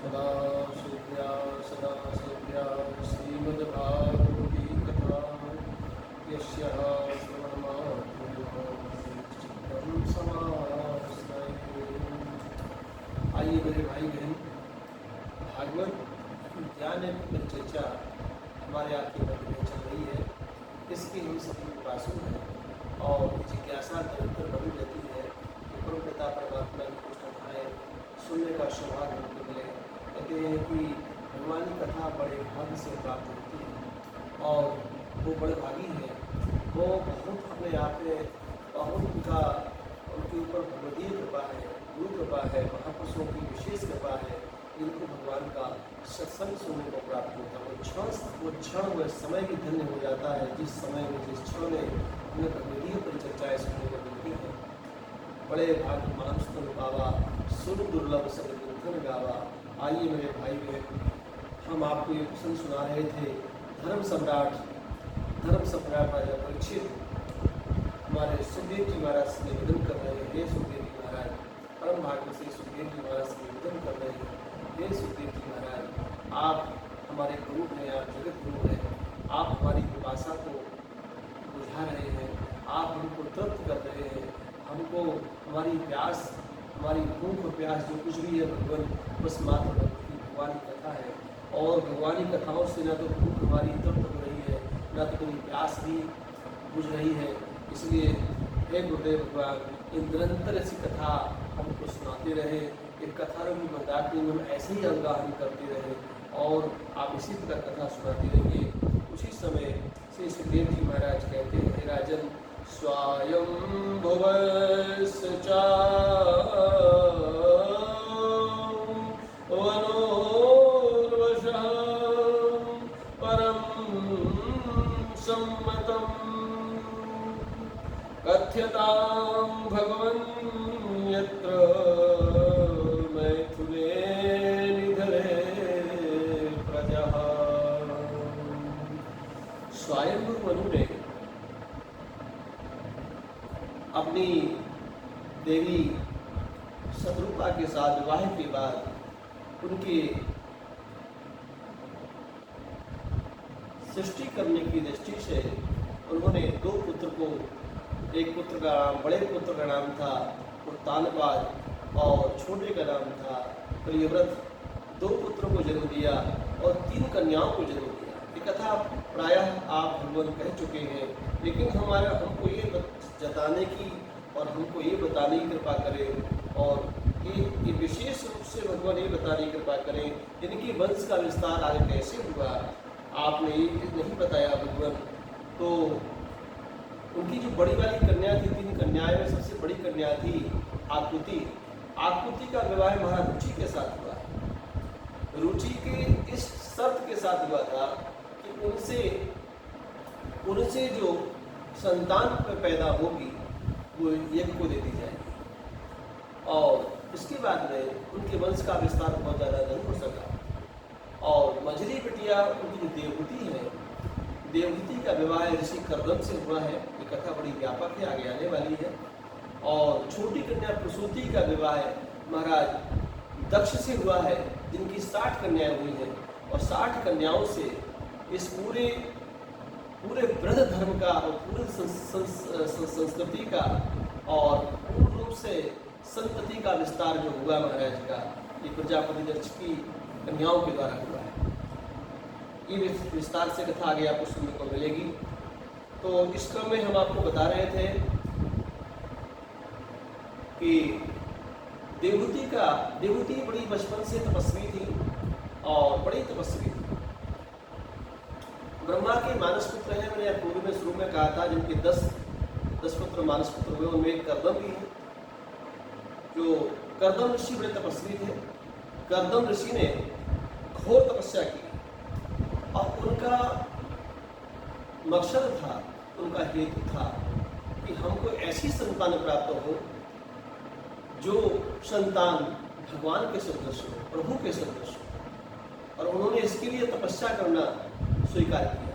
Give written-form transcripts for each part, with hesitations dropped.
सदाशिव्या सदाशिव्या श्रीमद्भागवती कथा यस्याः श्रवणमात्रं समाश्रये। आइए मेरे भाई बहन, भागवत ज्ञान पर चर्चा हमारे आपके मध्य में चल रही है। इसकी हम सभी उपासक हैं और जिज्ञासा निरंतर बनी रहती है कि परम पिता परमात्मा की कुछ कथाएँ सुनने का सौभाग्य हमको मिले। कहते हैं कि भगवान की कथा बड़े भाग्य से प्राप्त होती है और वो बड़े भागी हैं। वो बहुत अपने आप में बहुत उनके ऊपर भगवदीय कृपा है, गुरु कृपा है, महापुरुषों की विशेष कृपा है। इनको भगवान का सत्संग सुनने को प्राप्त होता है। वो क्षण वह समय भी धन्य हो जाता है जिस समय में जिस क्षण में उन्हें भगवदीय परिचर्चाएँ सुनने को मिलती है। बड़े भाग्य मानुष तुम पावा, सुन दुर्लभ सब कीर्तन गावा। आइए मेरे भाई बहन, हम आपको ये प्रसंग सुना रहे थे। धर्म सम्राट राजा परीक्षित हमारे सुखदेव जी महाराज से निवेदन कर रहे हैं। हे सुखदेव जी महाराज, परम भाग्य से सुखदेव जी महाराज से निवेदन कर रहे हैं। हे सुखदेव जी महाराज, आप हमारे गुरु हैं, आप जगत गुरु हैं। आप हमारी पिपासा को बुझा रहे हैं, आप हमको तृप्त कर रहे हैं। हमको हमारी प्यास, हमारी भूख और प्यास जो कुछ भी है भगवान, बस मात्र भगवान की कथा है। और भगवान की कथाओं से न तो भूख हमारी तृप्त हो रही है, न तो कोई प्यास भी बुझ रही है। इसलिए हे गुरुदेव भगवान, इन निरंतर ऐसी कथा हमको सुनाते रहे। एक कथा रूपी मंदाकिनी में हम ऐसे ही अंगाहन करते रहे और आप इसी प्रकार कथा सुनाते रहिए। उसी समय श्री सुखदेव जी महाराज कहते हैं, हे राजन, स्वयं भुवस्चा वनोर्वशः परम सम्मतम् कथ्यतां भगवन् यत्र मैथुने निधरे प्रजः। स्वयंभू मनु ने अपनी देवी शत्रुपा के साथ विवाह के बाद उनके सृष्टि करने की दृष्टि से उन्होंने दो पुत्र को, एक पुत्र का नाम, बड़े पुत्र का नाम था उत्तानपाद और छोटे का नाम था प्रियव्रत। दो पुत्रों को जन्म दिया और 3 कन्याओं को जन्म दिया। ये कथा प्रायः आप भगवान कह चुके हैं, लेकिन हमको ये जताने की और हमको ये बताने की कृपा करें और ये विशेष रूप से भगवान ये बताने की कृपा करें इनकी वंश का विस्तार आगे कैसे हुआ। आपने ये नहीं बताया भगवान। तो उनकी जो बड़ी वाली कन्या थी, 3 कन्याएं में सबसे बड़ी कन्या थी आकृति। आकृति का विवाह महाराज रुचि के साथ हुआ। रुचि के इस शर्त के साथ हुआ था कि उनसे जो संतान पैदा होगी वो यज्ञ को दे दी जाएगी और इसके बाद में उनके वंश का विस्तार बहुत ज़्यादा नहीं हो सका। और मझली बिटिया उनकी जो देवहूति है, देवहूति का विवाह ऋषि कर्दम से हुआ है। ये कथा बड़ी व्यापक है, आगे आने वाली है। और छोटी कन्या प्रसूति का विवाह महाराज दक्ष से हुआ है, जिनकी 60 कन्याएं हुई हैं और 60 कन्याओं से इस पूरे वृद्ध धर्म का और पूरे संस्कृति का और पूर्ण रूप से संतति का विस्तार जो हुआ महाराज का, ये प्रजापति दक्ष की कन्याओं के द्वारा हुआ है। ये विस्तार से कथा आगे आपको सुनने को मिलेगी। तो इस क्रम में हम आपको बता रहे थे कि देवहूति बड़ी बचपन से तपस्वी थी और बड़ी तपस्वी थी। ब्रह्मा के मानस पुत्र हैं, मैंने पूर्व में शुरू में कहा था, जिनके 10 पुत्र मानस पुत्र हुए। उनमें एक कर्दम भी है। जो कर्दम ऋषि बड़े तपस्वी थे। कर्दम ऋषि ने घोर तपस्या की और उनका मकसद था, उनका हेतु था कि हमको ऐसी संतान प्राप्त हो जो संतान भगवान के सदृश हो, प्रभु के सदृश हो। और उन्होंने इसके लिए तपस्या करना स्वीकार किया।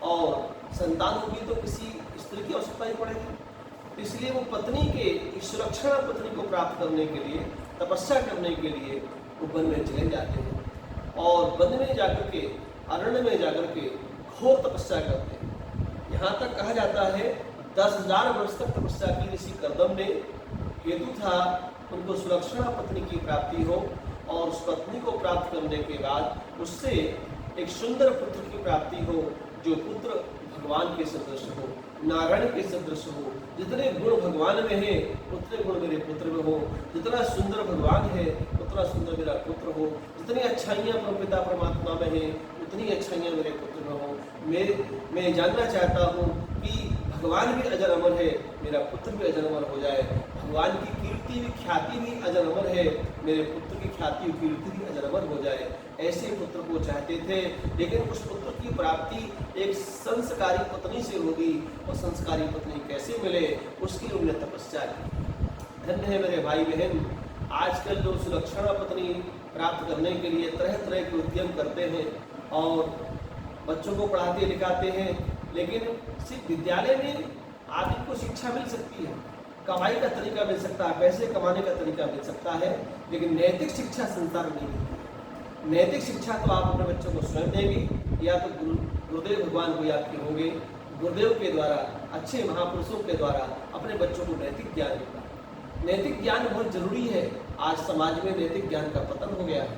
और संतान होगी तो किसी स्त्री की आवश्यकता ही पड़ेगी। इसलिए वो पत्नी के सुरक्षा, पत्नी को प्राप्त करने के लिए, तपस्या करने के लिए वो वन में चले जाते हैं और वन में जाकर के, अरण्य में जाकर के घोर तपस्या करते हैं। यहाँ तक कहा जाता है 10,000 वर्ष तक तपस्या की ऋषि कर्दम ने। हेतु था उनको सुलक्षणा पत्नी की प्राप्ति हो और उस पत्नी को प्राप्त करने के बाद उससे एक सुंदर पुत्र की प्राप्ति हो, जो पुत्र भगवान के सदृश हो, नारायण के सदृश हो। जितने गुण भगवान में है उतने गुण मेरे पुत्र में हो, जितना सुंदर भगवान है उतना सुंदर मेरा पुत्र हो, जितनी अच्छाइयाँ परमपिता परमात्मा में है उतनी अच्छाइयाँ मेरे पुत्र में हो। मैं जानना चाहता हूँ कि भगवान भी अजर अमर है, मेरा पुत्र भी अजर अमर हो जाए। भगवान की कीर्ति भी ख्याति भी अजर अमर है, मेरे पुत्र की ख्याति और कीर्ति भी अजर अमर हो जाए। ऐसे पुत्र को चाहते थे, लेकिन उस पुत्र की प्राप्ति एक संस्कारी पत्नी से होगी और संस्कारी पत्नी कैसे मिले, उसकी उन्होंने तपस्या की। धन्य है मेरे भाई बहन, आजकल जो सुलक्षणा पत्नी प्राप्त करने के लिए तरह तरह के उद्यम करते हैं और बच्चों को पढ़ाते लिखाते हैं, लेकिन सिर्फ विद्यालय में आदमी को शिक्षा मिल सकती है, कमाई का तरीका मिल सकता है, पैसे कमाने का तरीका मिल सकता है, लेकिन नैतिक शिक्षा संसार में नहीं मिलती है। नैतिक शिक्षा तो आप अपने बच्चों को स्वयं देंगे या तो गुरुदेव भगवान कोई आपके होंगे, गुरुदेव के द्वारा, अच्छे महापुरुषों के द्वारा अपने बच्चों को नैतिक ज्ञान मिलता है। नैतिक ज्ञान बहुत जरूरी है। आज समाज में नैतिक ज्ञान का पतन हो गया है,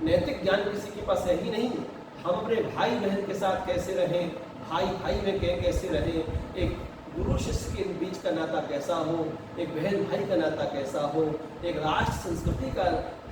नैतिक ज्ञान किसी के पास है ही नहीं। हम अपने भाई बहन के साथ कैसे रहें, भाई भाई में कैसे रहें, एक गुरु शिष्य के बीच का नाता कैसा हो, एक बहन भाई का नाता कैसा हो, एक राष्ट्र संस्कृति का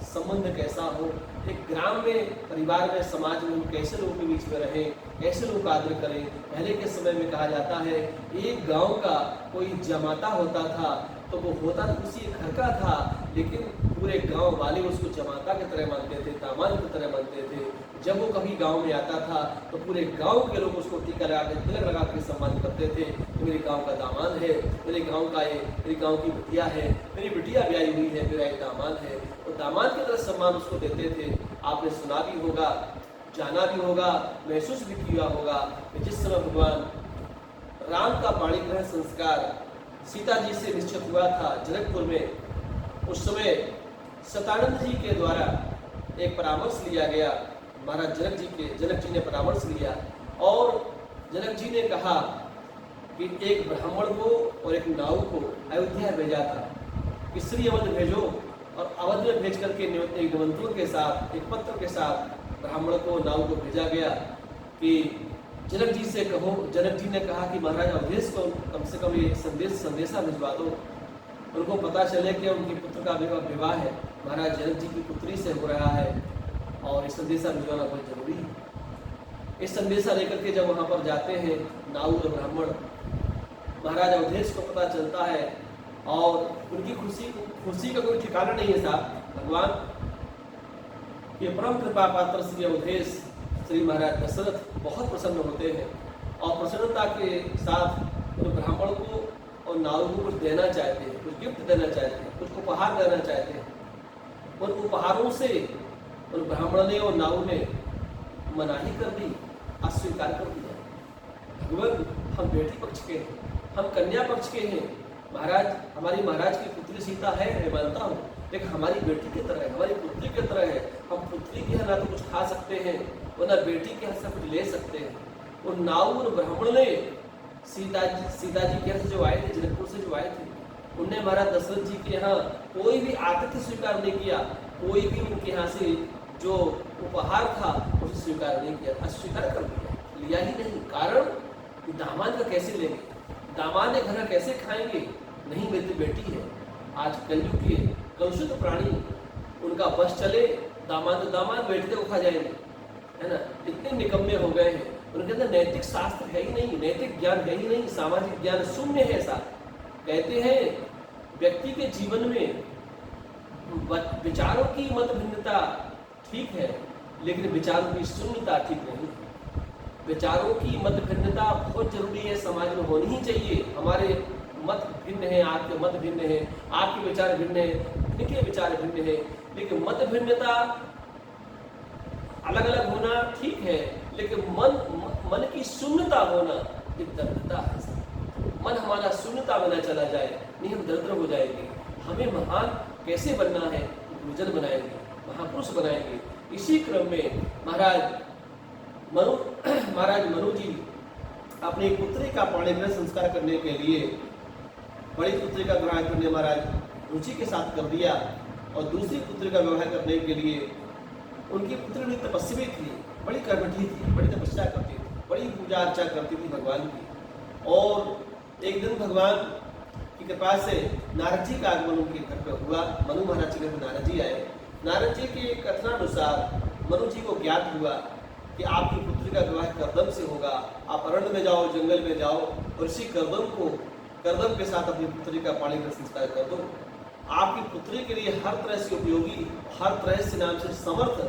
संबंध कैसा हो, एक ग्राम में, परिवार में, समाज में हम कैसे लोगों के बीच में रहें, कैसे लोग आदर करें। पहले के समय में कहा जाता है एक गांव का कोई जमाता होता था तो वो होता तो किसी घर का था, लेकिन पूरे गांव वाले उसको जमाता की तरह मानते थे, दामाद की तरह मानते थे। जब वो कभी गांव में आता था तो पूरे गांव के लोग उसको टीका लगा के, तिलक लगा के सम्मान करते थे कि मेरे गांव का दामाद है, मेरे गांव का ये, मेरी गांव की बिटिया है, मेरी बिटिया ब्याही हुई है, मेरा एक दामाद है। और दामाद की तरह सम्मान उसको देते थे। आपने सुना भी होगा, जाना भी होगा, महसूस भी किया होगा कि जिस समय भगवान राम का पाणी ग्रहण संस्कार सीता जी से निश्चित हुआ था जनकपुर में, उस समय सतानंद जी के द्वारा एक परामर्श लिया गया। महाराज जनक जी ने परामर्श लिया और जनक जी ने कहा कि एक ब्राह्मण को और एक नाव को अयोध्या भेजा था कि श्री अवध भेजो, और अवध में भेज करके एक निमंत्रण के साथ, एक पत्र के साथ ब्राह्मण को, नाव को भेजा गया कि जनक जी से कहो। जनक जी ने कहा कि महाराज अवधेश को कम से कम ये संदेशा भिजवा दो, उनको पता चले कि उनके पुत्र का विवाह है, महाराज जनक जी की पुत्री से हो रहा है और ये संदेशा भिजवाना बहुत जरूरी है। इस संदेशा लेकर के जब वहाँ पर जाते हैं नाउर ब्राह्मण, महाराज अवधेश को पता चलता है और उनकी खुशी का कोई ठिकाना नहीं है साहब। भगवान के परम कृपा पात्र श्री अवधेश, श्री महाराज दशरथ बहुत प्रसन्न होते हैं और प्रसन्नता के साथ उन ब्राह्मण को और नाव को कुछ देना चाहते हैं, कुछ गिफ्ट देना चाहते हैं, कुछ उपहार देना चाहते हैं। उन उपहारों से उन ब्राह्मण ने और नाव ने मनाही कर दी, अस्वीकार कर दिया। भगवान हम बेटी पक्ष के हैं, हम कन्या पक्ष के हैं। महाराज, हमारी महाराज की पुत्री सीता है, मैं मानता हूँ, लेकिन हमारी बेटी की तरह है, हमारी पुत्री की तरह है। हम पुत्री के यहाँ ना तो कुछ खा सकते हैं और ना बेटी के यहाँ से कुछ ले सकते हैं। और नाव और ब्राह्मण ने सीता जी के यहाँ से जो आए थे, जनकपुर से जो आए थे, उनने महाराज दशरथ जी के यहाँ कोई भी आतिथ्य स्वीकार नहीं किया, कोई भी उनके यहाँ से जो उपहार था उसे स्वीकार नहीं किया, अस्वीकार कर दिया, लिया ही नहीं। कारण दामाद का कैसे लेंगे, दामाद ने घर कैसे खाएंगे, नहीं मेरी बेटी है। आज कलयुग के कलुषित प्राणी, उनका बस चले, दामाद बैठते को खा जाएंगे, है ना। इतने निकम्मे हो गए हैं, उनके अंदर नैतिक शास्त्र है ही नहीं, नैतिक ज्ञान है ही नहीं, सामाजिक ज्ञान शून्य है। ऐसा कहते हैं व्यक्ति के जीवन में विचारों की मत भिन्नता ठीक है, लेकिन विचारों की शून्यता ठीक नहीं है। विचारों की मत भिन्नता बहुत जरूरी है, समाज में होनी ही चाहिए। हमारे मत भिन्न है, आपके मत भिन्न है, आपके विचार भिन्न है, इनके विचार भिन्न है, लेकिन मत भिन्नता अलग अलग होना ठीक है, लेकिन मन की शून्यता होना एक दरिद्रता है। मन हमारा शून्यता बना चला जाए, नहीं हम दरिद्र हो जाएंगे। हमें महान कैसे बनना है, गुरुजन बनाएंगे। महापुरुष बनाएंगे। इसी क्रम में महाराज मनु जी अपनी पुत्री का पाणिग्रह संस्कार करने के लिए बड़ी पुत्री का विवाह करने महाराज रुचि के साथ कर दिया, और दूसरी पुत्री का विवाह करने के लिए उनकी पुत्री बड़ी तपस्वी थी, बड़ी कर्मठी थी, बड़ी तपस्या करती थी, बड़ी पूजा अर्चा करती थी भगवान की। और एक दिन भगवान की कृपा से नारद जी का आगमन उनके घर पर हुआ। मनु महाराज के घर में नारद जी आए। नारद जी के कथनानुसार मनु जी को ज्ञात हुआ कि आपकी पुत्री का विवाह कर्दम से होगा, आप अरण्य में जाओ, जंगल में जाओ और इसी कर्दम के साथ अपनी पुत्री का पाणिग्रह संस्कार कर दो। आपकी पुत्री के लिए हर तरह से उपयोगी, हर तरह से नाम से समर्थ,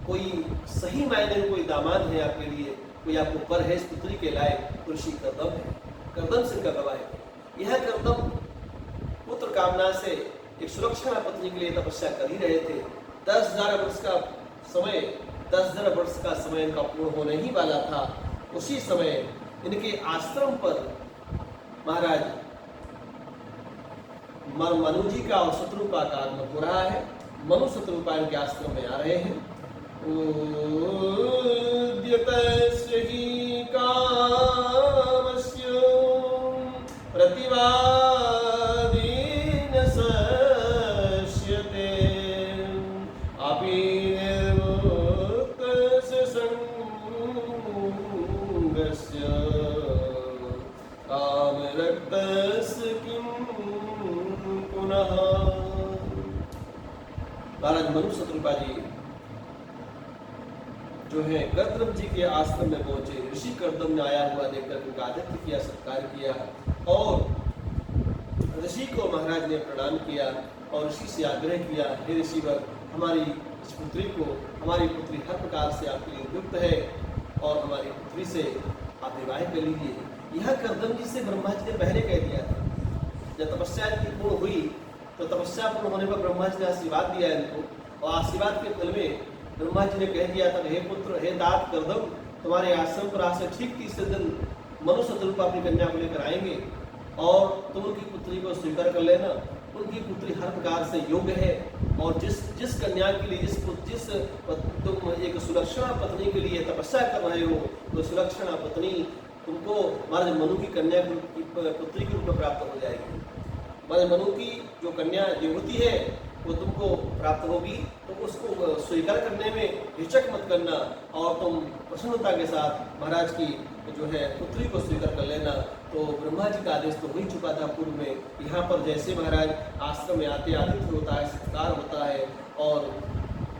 कोई सही मायने में कोई दामाद है आपके लिए, कोई आपको पर है इस पुत्री के लायक, ऋषि कर्दम है। कर्दम से का गवाह है। यह कर्दम पुत्र कामना से एक सुलक्षणा पत्नी के लिए तपस्या कर ही रहे थे। 10,000 वर्ष का समय इनका पूर्ण होने ही वाला था। उसी समय इनके आश्रम पर महाराज मनु जी का और शत्रुपा का आगमन हो रहा है। मनु शत्रुपा इनके आश्रम में आ रहे हैं। उद्यतस्य हि कामस्य प्रतिवादीन सश्यते अपि निर्मुक्तस्य संगस्य कामरक्तस्य किं पुनः। महाराज मनु शत्रुपा जी जो है कर्दम जी के आश्रम में पहुंचे। ऋषि कर्दम ने आया हुआ देखकर उनका आतिथ्य किया, सत्कार किया, और ऋषि को महाराज ने प्रणाम किया और ऋषि से आग्रह किया, हे ऋषिवर, हमारी इस पुत्री को, हमारी पुत्री हर प्रकार से आपके लिए उपयुक्त है और हमारी पुत्री से आप विवाह कर लीजिए। यह कर्दम जी से ब्रह्मा जी ने पहले कह दिया था। जब तपस्या इनकी पूर्ण हुई तो तपस्या पूर्ण होने पर ब्रह्मा जी ने आशीर्वाद दिया इनको, और आशीर्वाद के फल में ब्रह्मा जी ने कह दिया था, हे पुत्र, हे तात कर्दम, तुम्हारे आश्रम पर आज से ठीक 30 दिन मनु शत्रुपा अपनी कन्या को लेकर आएंगे और तुम उनकी पुत्री को स्वीकार कर लेना। उनकी पुत्री हर प्रकार से योग्य है, और जिस कन्या के लिए जिस तुम एक सुलक्षणा पत्नी के लिए तपस्या कर रहे हो, तो सुलक्षणा पत्नी तुमको महाराज मनु की कन्या की पुत्री के रूप में प्राप्त हो जाएगी। महाराज मनु की जो कन्या देवहूति है वो तुमको प्राप्त होगी, तो उसको स्वीकार करने में हिचक मत करना, और तुम प्रसन्नता के साथ महाराज की जो है पुत्री को स्वीकार कर लेना। तो ब्रह्मा जी का आदेश तो हो ही चुका था पूर्व में। यहाँ पर जैसे महाराज आश्रम में आते आतिथ्य होता है, सत्कार होता है, और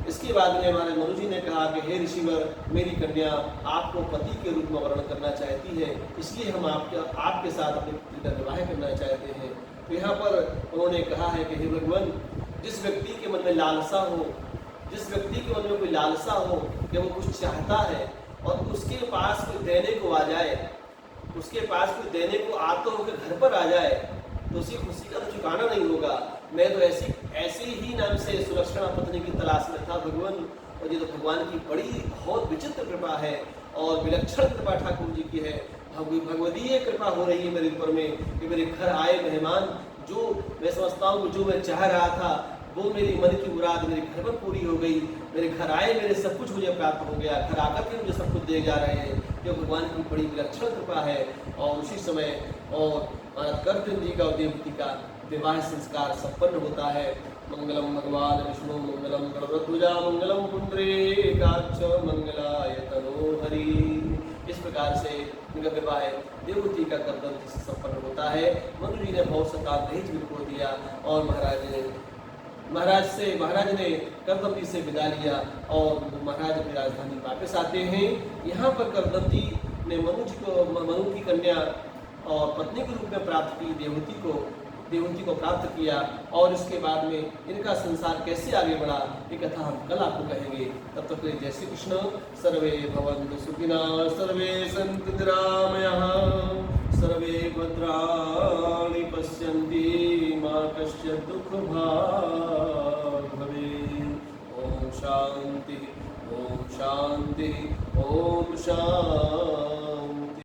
इसके बाद में हमारे मनु जी ने कहा कि हे ऋषिवर, मेरी कन्या आपको पति के रूप में वर्ण करना चाहती है, इसलिए हम आपके साथ अपनी पुत्री का विवाह करना चाहते हैं। तो यहाँ पर उन्होंने कहा है कि हे भगवान, जिस व्यक्ति के मन में लालसा हो, जिस व्यक्ति के मन में कोई लालसा हो कि वो कुछ चाहता है और उसके पास कोई देने को आ जाए, उसके पास कोई देने को आता हो, घर पर आ जाए, तो उसी खुशी का तो ठिकाना नहीं होगा। मैं तो ऐसी ही नाम से सुलक्षणा पत्नी की तलाश में था भगवान, और ये तो भगवान की बड़ी बहुत विचित्र कृपा है और विलक्षण कृपा ठाकुर जी की है। भगवदीय कृपा हो रही है मेरे ऊपर में कि मेरे घर आए मेहमान, जो मैं समझता हूँ जो मैं चाह रहा था वो मेरी मन की मुराद मेरे घर पर पूरी हो गई। मेरे घर आए, मेरे सब कुछ मुझे प्राप्त हो गया, घर आकर के मुझे सब कुछ दे जा रहे हैं। जो भगवान की बड़ी विलक्षण कृपा है। और उसी समय और कर्दम जी का और देवहूति का विवाह संस्कार संपन्न होता है। मंगलम भगवान विष्णु मंगलम गणध्वजा मंगलम पुंडरीकाक्ष मंगलाय तनोहरि। इस प्रकार से उनका विवाह देवहूति का कर्दम जी से संपन्न होता है। मनु जी ने बहुत सताव दहेज भी को दिया, और महाराज ने कर्दम जी से विदा लिया और महाराज अपनी राजधानी वापस आते हैं। यहाँ पर कर्दम जी ने मनु की कन्या और पत्नी के रूप में प्राप्त की, देवहूति को प्राप्त किया। और इसके बाद में इनका संसार कैसे आगे बढ़ा ये कथा हम कल आपको कहेंगे। तब तक के लिए जय श्री कृष्ण। सर्वे भवन्तु सुखिनः, सर्वे सन्तु निरामयाः, सर्वे भद्राणि पश्यन्ति, मा कश्चित् दुःखभाग् भवेत्। ओम शांति, ओम शांति, ओम शांति।